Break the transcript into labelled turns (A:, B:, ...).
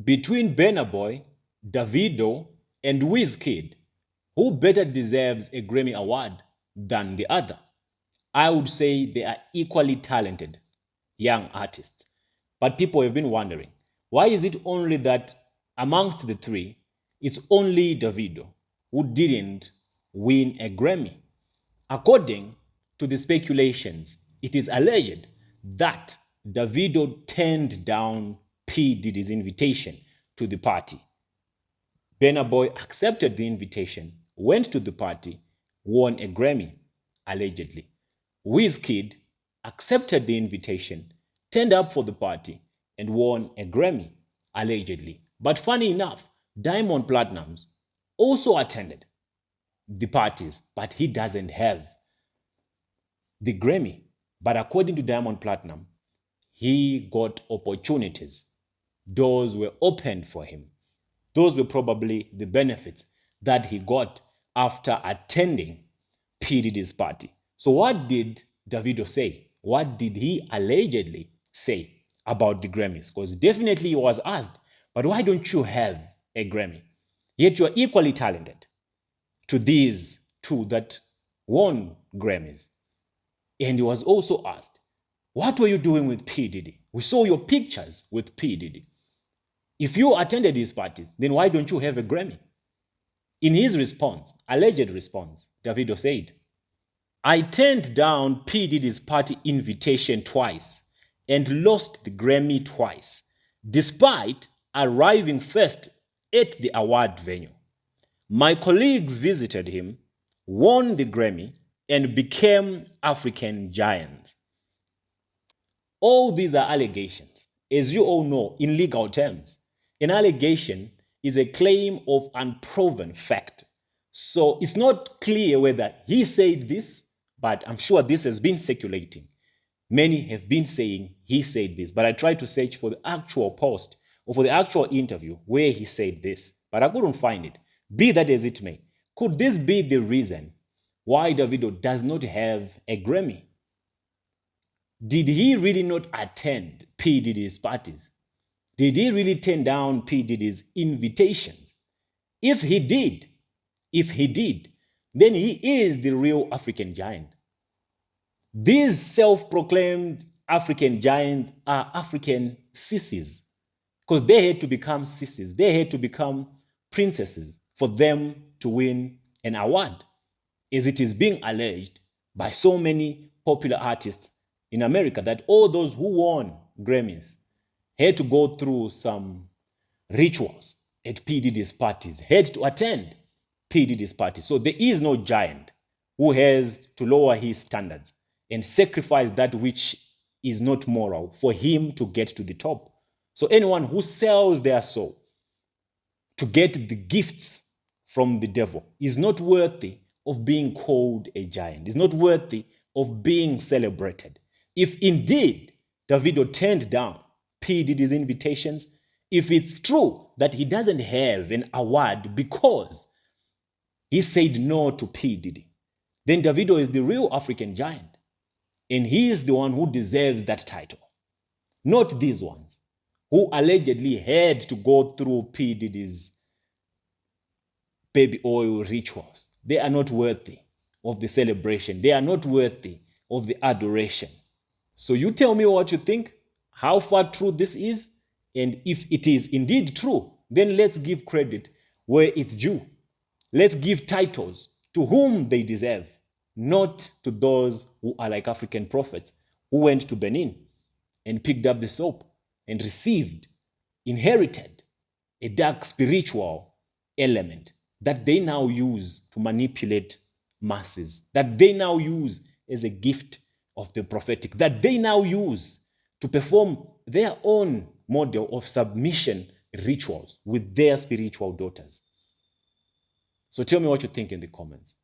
A: Between Burna Boy, Davido, and Wizkid, who better deserves a Grammy award than the other? I would say they are equally talented young artists. But people have been wondering, why is it only that amongst the three, it's only Davido who didn't win a Grammy? According to the speculations, it is alleged that Davido turned down P. Diddy's invitation to the party. Burna Boy accepted the invitation, went to the party, won a Grammy, allegedly. Wizkid accepted the invitation, turned up for the party, and won a Grammy, allegedly. But funny enough, Diamond Platnumz also attended the parties, but he doesn't have the Grammy. But according to Diamond Platinum, he got opportunities. Doors were opened for him. Those were probably the benefits that he got after attending P. Diddy's party. So what did Davido say? What did he allegedly say about the Grammys? Because definitely he was asked, but why don't you have a Grammy? Yet you are equally talented to these two that won Grammys. And he was also asked, what were you doing with P. Diddy? We saw your pictures with P. Diddy. If you attended his parties, then why don't you have a Grammy? In his response, alleged response, Davido said, I turned down P. Diddy's party invitation twice and lost the Grammy twice, despite arriving first at the award venue. My colleagues visited him, won the Grammy, and became African giants. All these are allegations. As you all know, in legal terms, an allegation is a claim of unproven fact. So it's not clear whether he said this, but I'm sure this has been circulating. Many have been saying he said this, but I tried to search for the actual post or for the actual interview where he said this, but I couldn't find it. Be that as it may, could this be the reason why Davido does not have a Grammy? Did he really not attend P. Diddy's parties? Did he really turn down P. Diddy's invitations? If he did, then he is the real African giant. These self-proclaimed African giants are African sissies because they had to become sissies. They had to become princesses for them to win an award, as it is being alleged by so many popular artists in America that all those who won Grammys had to go through some rituals at P. Diddy's parties, had to attend P. Diddy's parties. So there is no giant who has to lower his standards and sacrifice that which is not moral for him to get to the top. So anyone who sells their soul to get the gifts from the devil is not worthy of being called a giant, is not worthy of being celebrated. If indeed Davido turned down P. Diddy's invitations, if it's true that he doesn't have an award because he said no to P. Diddy, then Davido is the real African giant. And he is the one who deserves that title, not these ones who allegedly had to go through P. Diddy's baby oil rituals. They are not worthy of the celebration. They are not worthy of the adoration. So you tell me what you think, how far true this is, and if it is indeed true, then let's give credit where it's due. Let's give titles to whom they deserve, not to those who are like African prophets who went to Benin and picked up the soap and received, inherited a dark spiritual element that they now use to manipulate masses, that they now use as a gift of the prophetic, that they now use to perform their own model of submission rituals with their spiritual daughters. So tell me what you think in the comments.